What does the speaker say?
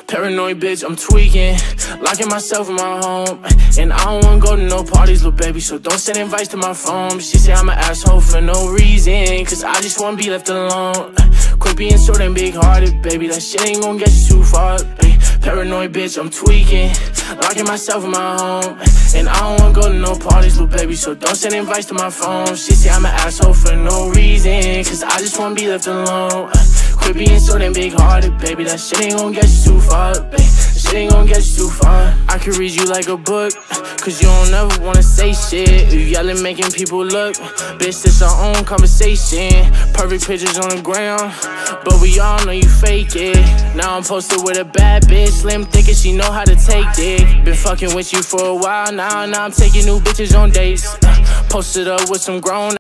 Paranoid bitch, I'm tweaking, locking myself in my home. And I don't wanna go to no parties, little baby, so don't send invites to my phone. She say I'm an asshole for no reason, cause I just wanna be left alone. Quit being so damn big-hearted, baby, that shit ain't gon' get you too far. Paranoid bitch, I'm tweaking, locking myself in my home. And I don't wanna go to no parties, little baby, so don't send invites to my phone. She say I'm an asshole for no reason, cause I just wanna be left alone. Quit being so damn big-hearted, baby, that shit ain't gon' get you too far, baby. That shit ain't gon' get you too far. I can read you like a book, cause you don't ever wanna say shit. You yelling, making people look. Bitch, this our own conversation. Perfect pictures on the ground, but we all know you fake it. Now I'm posted with a bad bitch, slim thick and she know how to take dick. Been fucking with you for a while now I'm taking new bitches on dates. Posted up with some grown